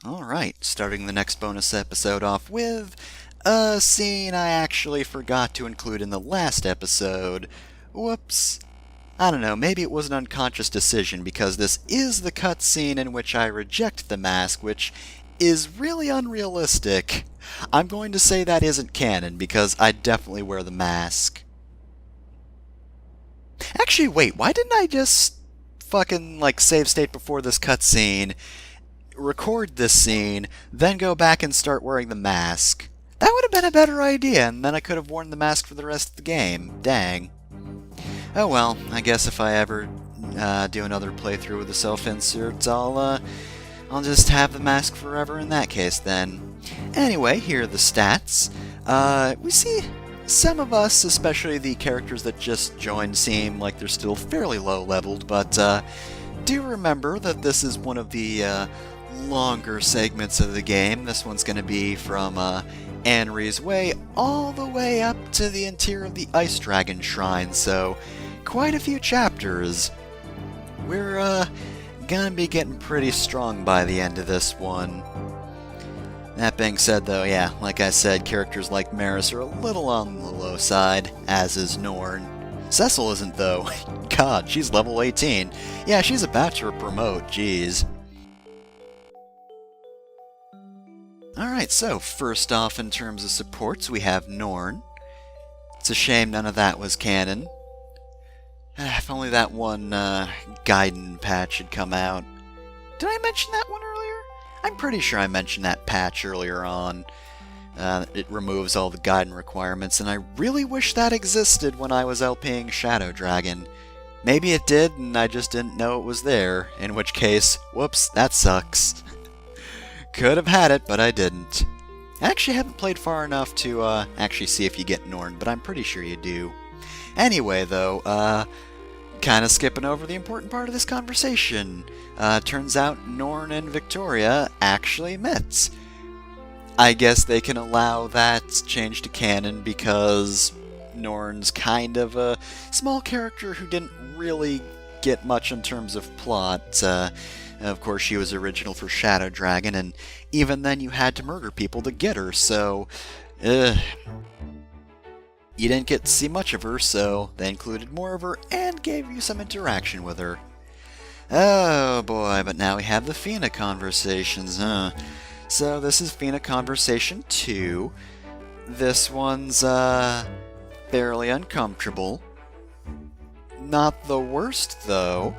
Alright, starting the next bonus episode off with a scene I actually forgot to include in the last episode. Whoops. I don't know, maybe it was an unconscious decision because this is the cutscene in which I reject the mask, which is really unrealistic. I'm going to say that isn't canon because I definitely wear the mask. Actually, wait, why didn't I just fucking, save state before this cutscene, record this scene, then go back and start wearing the mask? That would have been a better idea, and then I could have worn the mask for the rest of the game. Dang. Oh well, I guess if I ever do another playthrough with the self-inserts, I'll just have the mask forever in that case then. Anyway, here are the stats. We see some of us, especially the characters that just joined, seem like they're still fairly low-leveled, but do remember that this is one of the longer segments of the game. This one's going to be from Anri's Way all the way up to the interior of the Ice Dragon Shrine, so quite a few chapters. We're gonna be getting pretty strong by the end of this one. That being said, though, yeah, like I said, characters like Maris are a little on the low side, as is Norn. Cecil isn't, though. God, she's level 18. Yeah, she's about to promote, jeez. Alright, so first off in terms of supports, we have Norn. It's a shame none of that was canon. If only that one Gaiden patch had come out. Did I mention that one earlier? I'm pretty sure I mentioned that patch earlier on. It removes all the Gaiden requirements, and I really wish that existed when I was LPing Shadow Dragon. Maybe it did, and I just didn't know it was there, in which case, whoops, that sucks. Could have had it, but I didn't. I actually haven't played far enough to actually see if you get Norn, but I'm pretty sure you do. Anyway, though, kind of skipping over the important part of this conversation. Turns out Norn and Victoria actually met. I guess they can allow that change to canon because Norn's kind of a small character who didn't really get much in terms of plot. Of course, she was original for Shadow Dragon, and even then you had to murder people to get her, so you didn't get to see much of her, so they included more of her and gave you some interaction with her. Oh boy, but now we have the Fina conversations, huh? So this is Fina Conversation 2. This one's, fairly uncomfortable. Not the worst, though.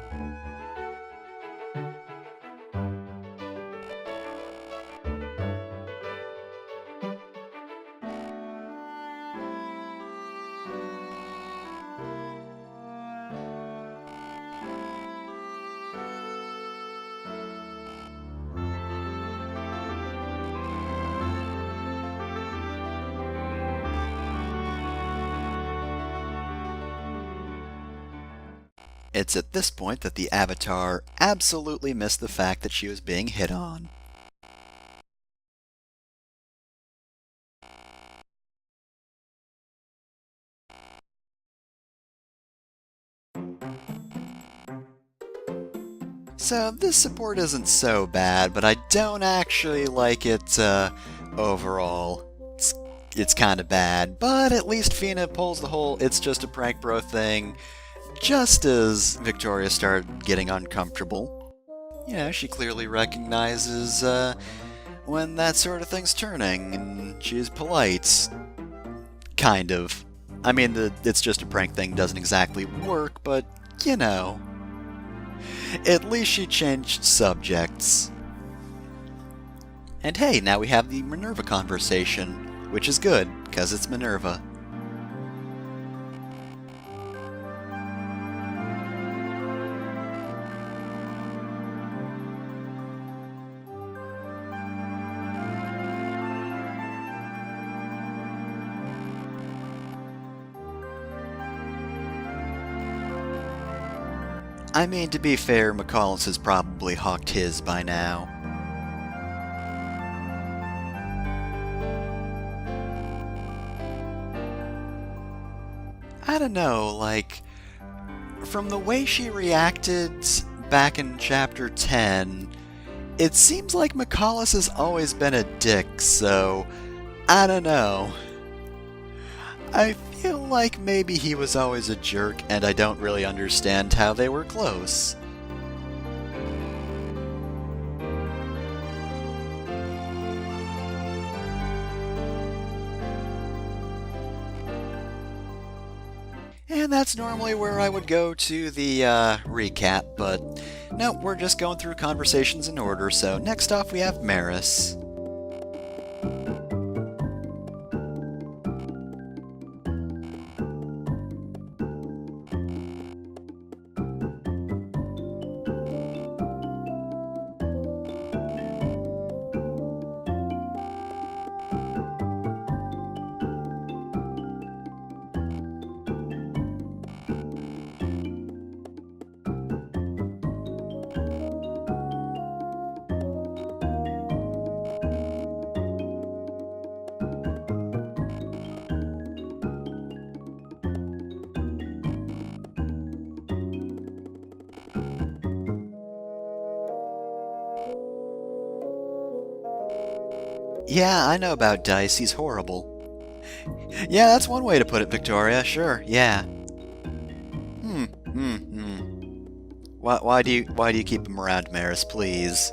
It's at this point that the Avatar absolutely missed the fact that she was being hit on. So this support isn't so bad, but I don't actually like it overall. It's kind of bad, but at least Fina pulls the whole "it's just a prank bro" thing just as Victoria started getting uncomfortable. You know, she clearly recognizes when that sort of thing's turning, and she's polite. Kind of. I mean, the "it's just a prank" thing doesn't exactly work, but, you know. At least she changed subjects. And hey, now we have the Minerva conversation, which is good, because it's Minerva. I mean, to be fair, McCollins has probably hawked his by now. I don't know, like, from the way she reacted back in Chapter 10, It seems like McCallus has always been a dick, so I don't know. I feel like maybe he was always a jerk and I don't really understand how they were close. And that's normally where I would go to the recap, but no, we're just going through conversations in order, so next off we have Maris. Yeah, I know about Dice, he's horrible. Yeah, that's one way to put it, Victoria, sure, yeah. Why do you keep him around, Maris, please?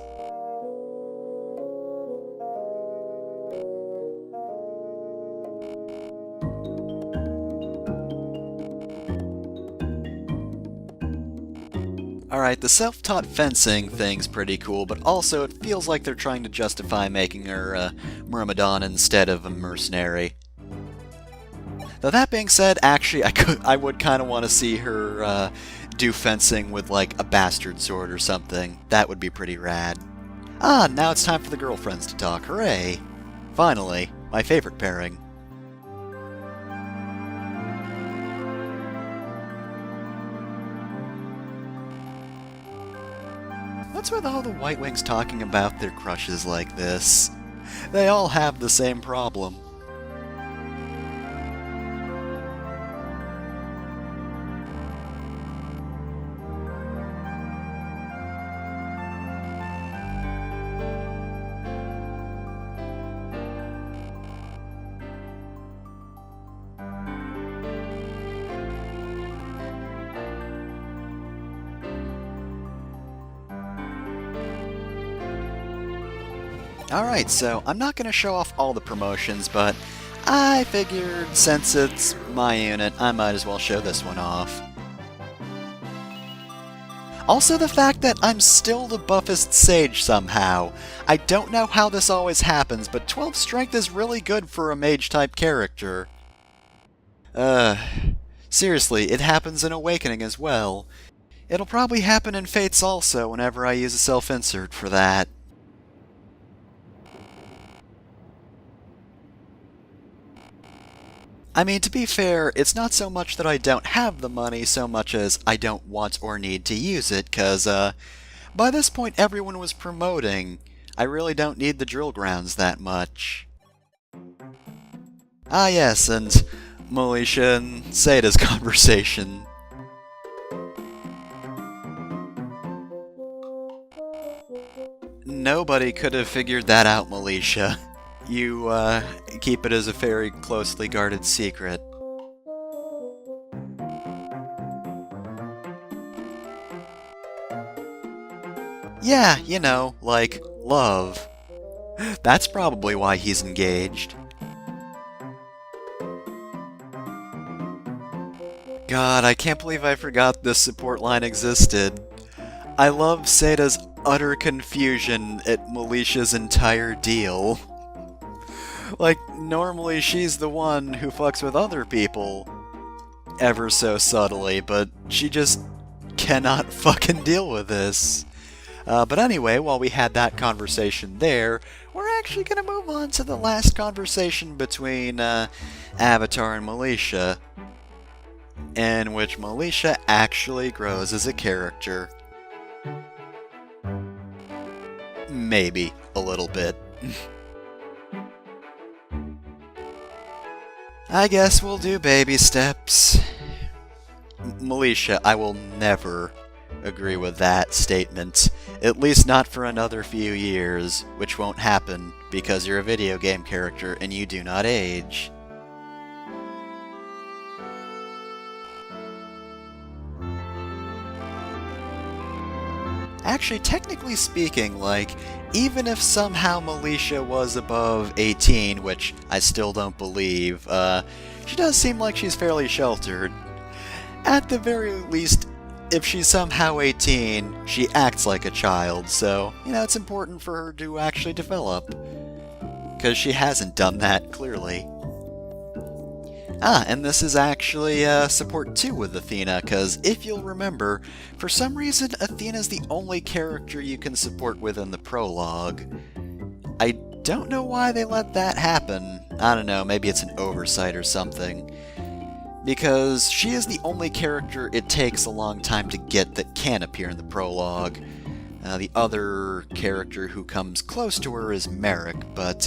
Alright, the self-taught fencing thing's pretty cool, but also it feels like they're trying to justify making her a Myrmidon instead of a mercenary. Though that being said, actually, I would kind of want to see her do fencing with, like, a bastard sword or something. That would be pretty rad. Ah, now it's time for the girlfriends to talk. Hooray! Finally, my favorite pairing. What's with all the White Wings talking about their crushes like this? They all have the same problem. Alright, so I'm not going to show off all the promotions, but I figured since it's my unit, I might as well show this one off. Also the fact that I'm still the buffest sage somehow. I don't know how this always happens, but 12 strength is really good for a mage-type character. Seriously, it happens in Awakening as well. It'll probably happen in Fates also whenever I use a self-insert for that. I mean, to be fair, it's not so much that I don't have the money so much as I don't want or need to use it, cause, by this point everyone was promoting. I really don't need the drill grounds that much. Ah yes, and Militia and Sada's conversation. Nobody could have figured that out, Militia. You, keep it as a very closely guarded secret. Yeah, you know, like, love. That's probably why he's engaged. God, I can't believe I forgot this support line existed. I love Sada's utter confusion at Militia's entire deal. Like, normally she's the one who fucks with other people ever so subtly, but she just cannot fucking deal with this. But anyway, while we had that conversation there, we're actually gonna move on to the last conversation between Avatar and Militia, in which Militia actually grows as a character. Maybe a little bit. I guess we'll do baby steps. Militia, I will never agree with that statement. At least not for another few years, which won't happen because you're a video game character and you do not age. Actually, technically speaking, like, even if somehow Militia was above 18, which I still don't believe, she does seem like she's fairly sheltered. At the very least, if she's somehow 18, she acts like a child, so, it's important for her to actually develop. Because she hasn't done that, clearly. And this is actually support 2 with Athena, because if you'll remember, for some reason Athena's the only character you can support within the prologue. I don't know why they let that happen. I don't know, maybe it's an oversight or something. Because she is the only character it takes a long time to get that can appear in the prologue. The other character who comes close to her is Merrick, but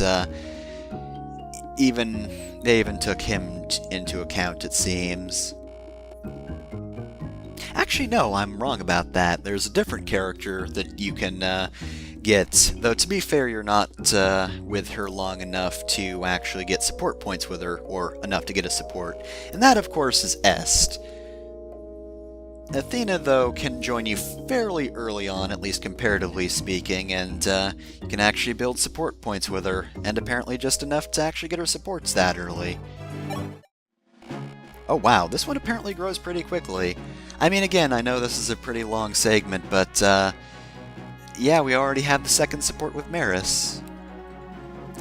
they even took him into account, it seems. Actually, no, I'm wrong about that. There's a different character that you can get, though to be fair, you're not with her long enough to actually get support points with her, or enough to get a support. And that, of course, is Est. Athena, though, can join you fairly early on, at least comparatively speaking, and you can actually build support points with her, and apparently just enough to actually get her supports that early. Oh wow, this one apparently grows pretty quickly. I mean, again, I know this is a pretty long segment, but yeah, we already have the second support with Maris.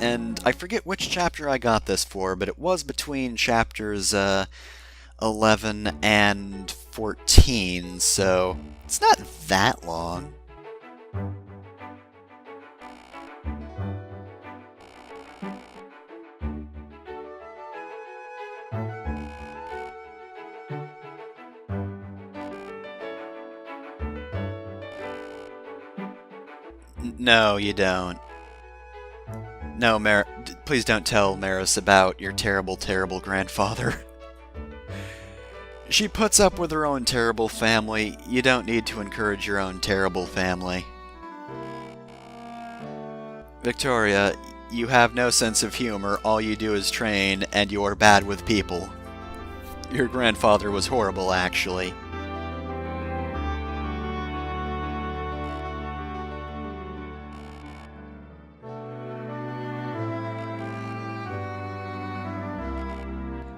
And I forget which chapter I got this for, but it was between chapters 11 and 14, so it's not that long. No, you don't. No, please don't tell Maris about your terrible, terrible grandfather. She puts up with her own terrible family. You don't need to encourage your own terrible family. Victoria, you have no sense of humor. All you do is train, and you're bad with people. Your grandfather was horrible, actually.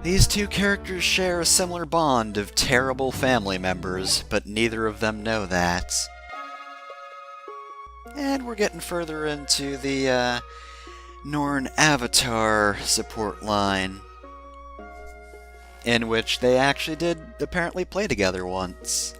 These two characters share a similar bond of terrible family members, but neither of them know that. And we're getting further into the Norn Avatar support line, in which they actually did apparently play together once.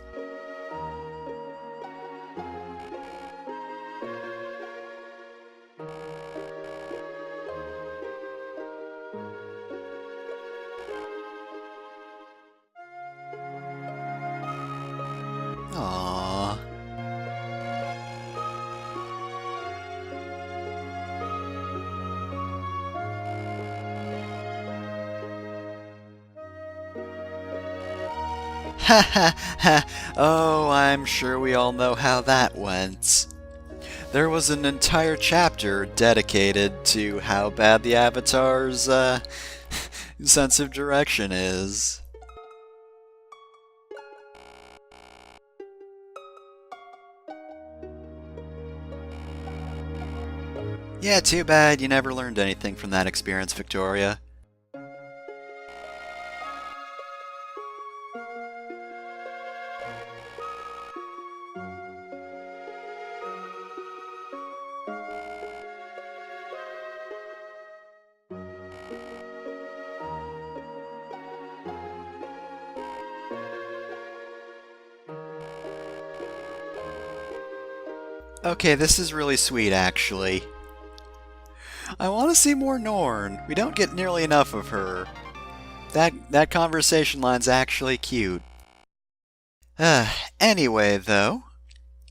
Aww. Ha ha ha! Oh, I'm sure we all know how that went. There was an entire chapter dedicated to how bad the Avatar's sense of direction is. Yeah, too bad you never learned anything from that experience, Victoria. Okay, this is really sweet, actually. I want to see more Norn. We don't get nearly enough of her. That conversation line's actually cute. Anyway, though,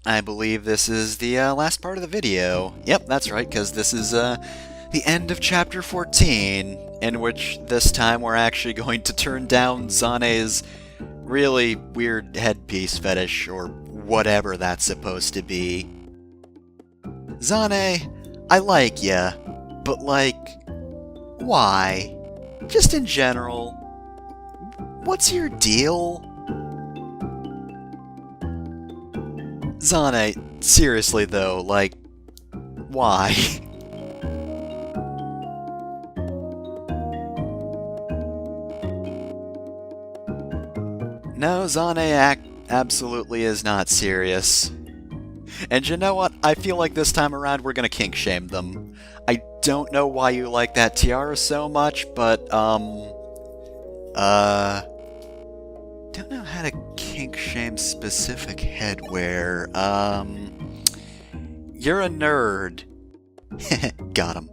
I believe this is the last part of the video. Yep, that's right, because this is the end of Chapter 14, in which this time we're actually going to turn down Zane's really weird headpiece fetish, or whatever that's supposed to be. Zane, I like ya, but like, why? Just in general. What's your deal? Zane, seriously though, like, why? No, Zane absolutely is not serious. And you know what? I feel like this time around we're gonna kink shame them. I don't know why you like that tiara so much, but, don't know how to kink shame specific headwear. You're a nerd. Got him.